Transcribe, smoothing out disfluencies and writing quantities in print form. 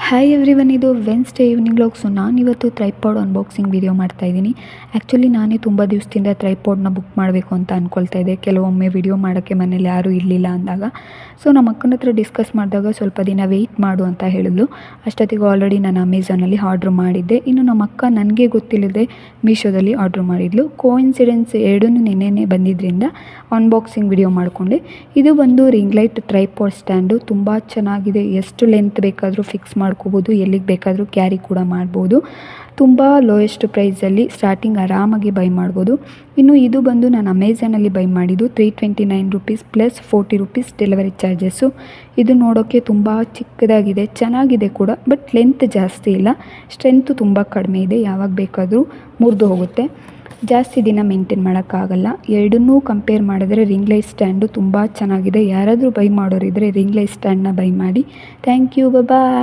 Hi everyone, ಇದು Wednesday evening vlogs. ನಾನಿವತ್ತು tripod unboxing video ಮಾಡ್ತಾಯಿದ್ದೀನಿ. ಆ್ಯಕ್ಚುಲಿ ನಾನೇ ತುಂಬ ದಿವಸದಿಂದ ಟ್ರೈಪಾಡ್ನ ಬುಕ್ ಮಾಡಬೇಕು ಅಂತ ಅಂದ್ಕೊಳ್ತಾ ಇದ್ದೆ. ಕೆಲವೊಮ್ಮೆ ವಿಡಿಯೋ ಮಾಡೋಕ್ಕೆ ಮನೇಲಿ ಯಾರೂ ಇರಲಿಲ್ಲ ಅಂದಾಗ, ಸೊ ನಮ್ಮ ಅಕ್ಕನ ಹತ್ರ ಡಿಸ್ಕಸ್ ಮಾಡಿದಾಗ ಸ್ವಲ್ಪ ದಿನ ವೆಯ್ಟ್ ಮಾಡು ಅಂತ ಹೇಳಿದ್ಲು. ಅಷ್ಟೊತ್ತಿಗೆ ಆಲ್ರೆಡಿ ನಾನು ಅಮೆಝಾನಲ್ಲಿ ಆರ್ಡ್ರ್ ಮಾಡಿದ್ದೆ. ಇನ್ನು ನಮ್ಮ ಅಕ್ಕ ನನಗೆ ಗೊತ್ತಿಲ್ಲದೆ ಮೀಶೋದಲ್ಲಿ ಆರ್ಡ್ರ್ ಮಾಡಿದ್ಲು. ಕೋಇನ್ಸಿಡೆನ್ಸ್ ಎರಡೂ ನೆನ್ನೆನೇ ಬಂದಿದ್ದರಿಂದ ಅನ್ಬಾಕ್ಸಿಂಗ್ ವಿಡಿಯೋ ಮಾಡಿಕೊಂಡೆ. ಇದು ಬಂದು ರಿಂಗ್ ಲೈಟ್ ಟ್ರೈಪಾಡ್ ಸ್ಟ್ಯಾಂಡು. ತುಂಬ ಚೆನ್ನಾಗಿದೆ. ಎಷ್ಟು ಲೆಂತ್ ಬೇಕಾದರೂ ಫಿಕ್ಸ್ ಮಾಡ್ಕೋಬೋದು, ಎಲ್ಲಿಗೆ ಬೇಕಾದರೂ ಕ್ಯಾರಿ ಕೂಡ ಮಾಡ್ಬೋದು. ತುಂಬ ಲೋಯೆಸ್ಟ್ ಪ್ರೈಸಲ್ಲಿ ಸ್ಟಾರ್ಟಿಂಗ್ ಆರಾಮಾಗಿ ಬೈ ಮಾಡ್ಬೋದು. ಇನ್ನು ಇದು ಬಂದು ನಾನು ಅಮೆಝಾನಲ್ಲಿ ಬೈ ಮಾಡಿದ್ದು $329 ಪ್ಲಸ್ $40 ಡೆಲಿವರಿ ಚಾರ್ಜಸ್ಸು. ಇದು ನೋಡೋಕ್ಕೆ ತುಂಬ ಚಿಕ್ಕದಾಗಿದೆ, ಚೆನ್ನಾಗಿದೆ ಕೂಡ, ಬಟ್ ಲೆಂತ್ ಜಾಸ್ತಿ ಇಲ್ಲ, ಸ್ಟ್ರೆಂತು ತುಂಬ ಕಡಿಮೆ ಇದೆ. ಯಾವಾಗ ಬೇಕಾದರೂ ಮುರಿದು ಹೋಗುತ್ತೆ, ಜಾಸ್ತಿ ದಿನ ಮೇಂಟೈನ್ ಮಾಡೋಕ್ಕಾಗಲ್ಲ. ಎರಡನ್ನೂ ಕಂಪೇರ್ ಮಾಡಿದ್ರೆ ರಿಂಗ್ ಲೈಟ್ ಸ್ಟ್ಯಾಂಡು ತುಂಬ ಚೆನ್ನಾಗಿದೆ. ಯಾರಾದರೂ ಬೈ ಮಾಡೋರಿದ್ದರೆ ರಿಂಗ್ ಲೈಟ್ ಸ್ಟ್ಯಾಂಡನ್ನ ಬೈ ಮಾಡಿ. Thank you, bye.